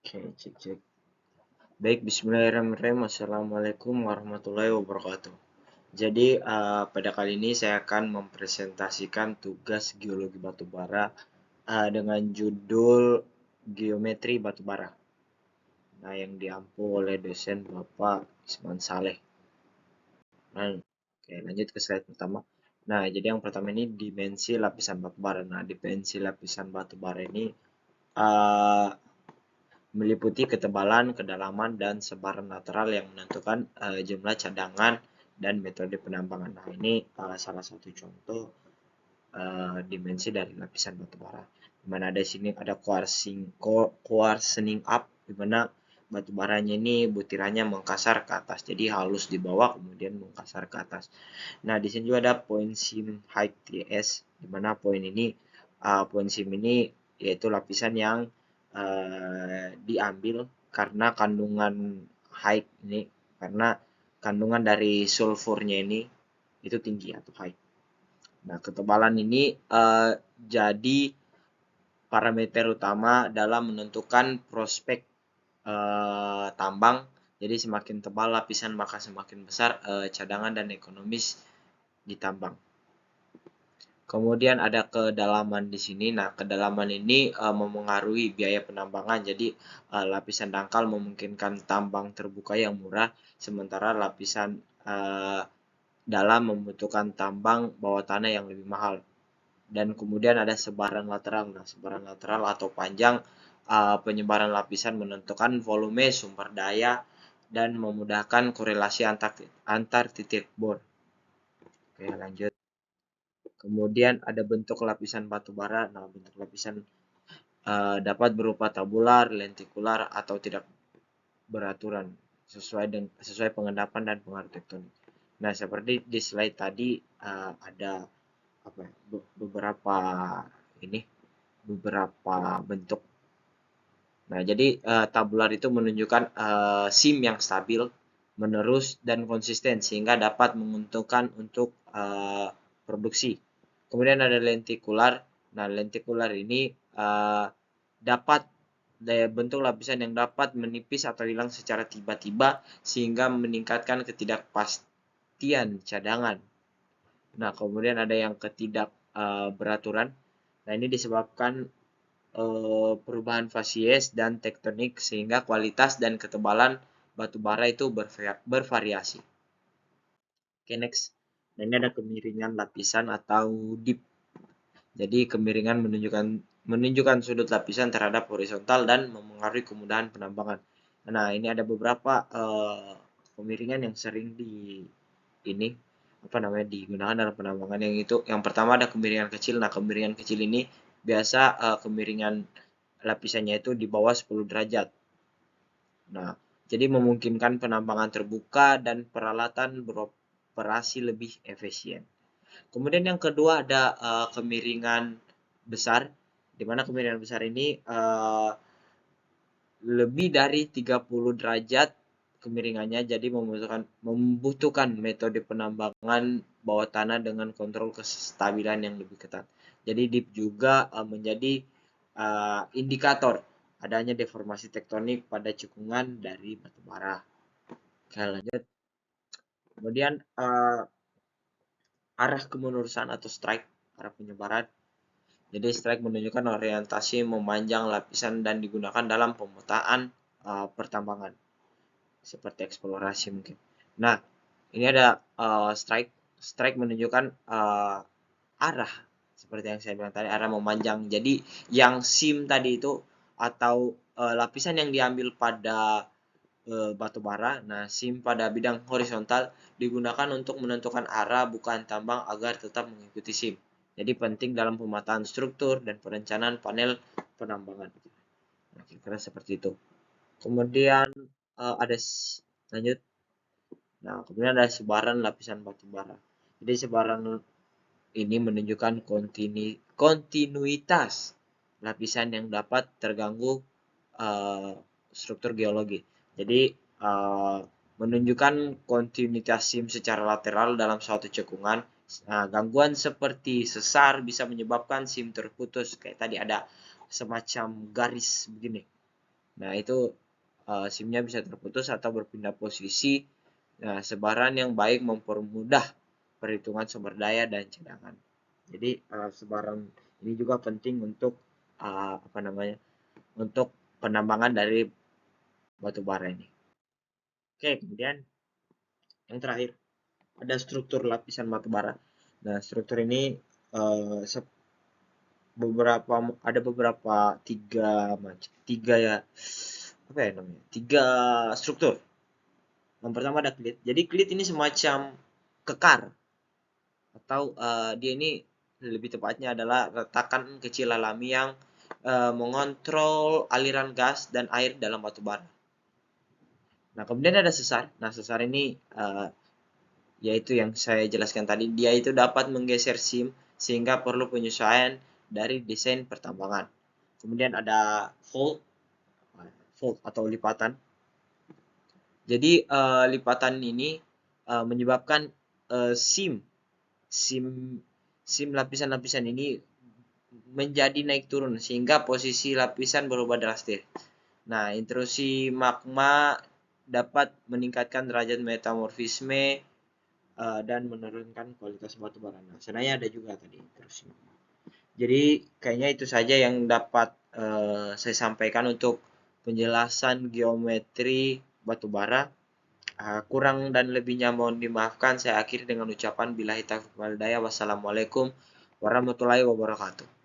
Oke, cek cek. Baik, bismillahirrahmanirrahim. Assalamualaikum warahmatullahi wabarakatuh. Jadi, pada kali ini saya akan mempresentasikan tugas geologi batubara dengan judul Geometri Batubara. Nah, yang diampu oleh dosen Bapak Isman Saleh. Nah, oke, lanjut ke slide pertama. Nah, jadi yang pertama ini dimensi lapisan batubara. Nah, dimensi lapisan batubara ini uh, meliputi ketebalan, kedalaman, dan sebaran lateral yang menentukan jumlah cadangan dan metode penambangan. Nah, ini salah satu contoh dimensi dari lapisan batubara. Di mana ada sini ada coarsening up, di mana batubaranya ini butirannya mengkasar ke atas. Jadi halus di bawah kemudian mengkasar ke atas. Nah, di sini juga ada point seam height TS, di mana point seam ini yaitu lapisan yang diambil karena kandungan high ini, karena kandungan dari sulfurnya ini itu tinggi atau high. Nah, ketebalan ini jadi parameter utama dalam menentukan prospek tambang. Jadi semakin tebal lapisan maka semakin besar cadangan dan ekonomis ditambang. Kemudian ada kedalaman di sini. Nah, kedalaman ini memengaruhi biaya penambangan. Jadi, lapisan dangkal memungkinkan tambang terbuka yang murah, sementara lapisan dalam membutuhkan tambang bawah tanah yang lebih mahal. Dan kemudian ada sebaran lateral. Nah, sebaran lateral atau panjang penyebaran lapisan menentukan volume sumber daya dan memudahkan korelasi antar titik bor. Oke, lanjut. Kemudian ada bentuk lapisan batubara. Nah, bentuk lapisan dapat berupa tabular, lentikular, atau tidak beraturan sesuai pengendapan dan pengaruh tektonik. Nah, seperti di slide tadi ada apa ya, beberapa bentuk. Nah, jadi tabular itu menunjukkan SIM yang stabil, menerus dan konsisten sehingga dapat menguntungkan untuk produksi. Kemudian ada lentikular. Nah, lentikular ini dapat bentuk lapisan yang dapat menipis atau hilang secara tiba-tiba sehingga meningkatkan ketidakpastian cadangan. Nah, kemudian ada yang beraturan. Nah, ini disebabkan perubahan fasies dan tektonik sehingga kualitas dan ketebalan batu bara itu bervariasi. Oke, next. Nah, ini ada kemiringan lapisan atau dip. Jadi kemiringan menunjukkan sudut lapisan terhadap horizontal dan memengaruhi kemudahan penambangan. Nah, ini ada beberapa kemiringan yang sering ini digunakan dalam penambangan. Yang pertama ada kemiringan kecil. Nah, kemiringan kecil ini biasa kemiringan lapisannya itu di bawah 10 derajat. Nah, jadi memungkinkan penambangan terbuka dan peralatan beroperasi lebih efisien. Kemudian yang kedua ada kemiringan besar, di mana kemiringan besar ini lebih dari 30 derajat kemiringannya, jadi membutuhkan metode penambangan bawah tanah dengan kontrol kestabilan yang lebih ketat. Jadi dip juga menjadi indikator adanya deformasi tektonik pada cekungan dari batu bara. Oke, lanjut. Kemudian arah kemenurusan atau strike, arah penyebaran. Jadi strike menunjukkan orientasi memanjang lapisan dan digunakan dalam pemetaan pertambangan seperti eksplorasi mungkin. Nah, ini ada strike. Strike menunjukkan arah seperti yang saya bilang tadi, arah memanjang. Jadi yang sim tadi itu atau lapisan yang diambil pada batu bara, nah sim pada bidang horizontal digunakan untuk menentukan arah bukan tambang agar tetap mengikuti sim. Jadi penting dalam pemetaan struktur dan perencanaan panel penambangan. Nah, kira-kira seperti itu. Kemudian ada lanjut. Nah, kemudian ada sebaran lapisan batu bara. Jadi sebaran ini menunjukkan kontinuitas lapisan yang dapat terganggu struktur geologi. Jadi menunjukkan kontinuitas sim secara lateral dalam suatu cekungan. Nah, gangguan seperti sesar bisa menyebabkan sim terputus. Kayak tadi ada semacam garis begini. Nah, itu SIM-nya bisa terputus atau berpindah posisi. Nah, sebaran yang baik mempermudah perhitungan sumber daya dan cadangan. Jadi sebaran ini juga penting untuk apa namanya? Untuk penambangan dari batu bara ini. Oke, kemudian yang terakhir ada struktur lapisan batu bara. Nah, struktur ini eh, ada beberapa tiga ya apa ya namanya? Tiga struktur. Yang pertama ada klit. Jadi klit ini semacam kekar atau dia ini lebih tepatnya adalah retakan kecil alami yang mengontrol aliran gas dan air dalam batu bara. Nah, kemudian ada sesar. Nah, sesar ini yaitu yang saya jelaskan tadi, dia itu dapat menggeser SIM sehingga perlu penyesuaian dari desain pertambangan. Kemudian ada fold, fold atau lipatan. Jadi lipatan ini menyebabkan SIM SIM SIM lapisan-lapisan ini menjadi naik turun sehingga posisi lapisan berubah drastis. Nah, intrusi magma dapat meningkatkan derajat metamorfisme dan menurunkan kualitas batu bara. Nah, sebenarnya ada juga tadi intrusi. Jadi kayaknya itu saja yang dapat saya sampaikan untuk penjelasan geometri batu bara. Kurang dan lebihnya mohon dimaafkan. Saya akhiri dengan ucapan billahi taufiq wal hidayah. Wassalamualaikum warahmatullahi wabarakatuh.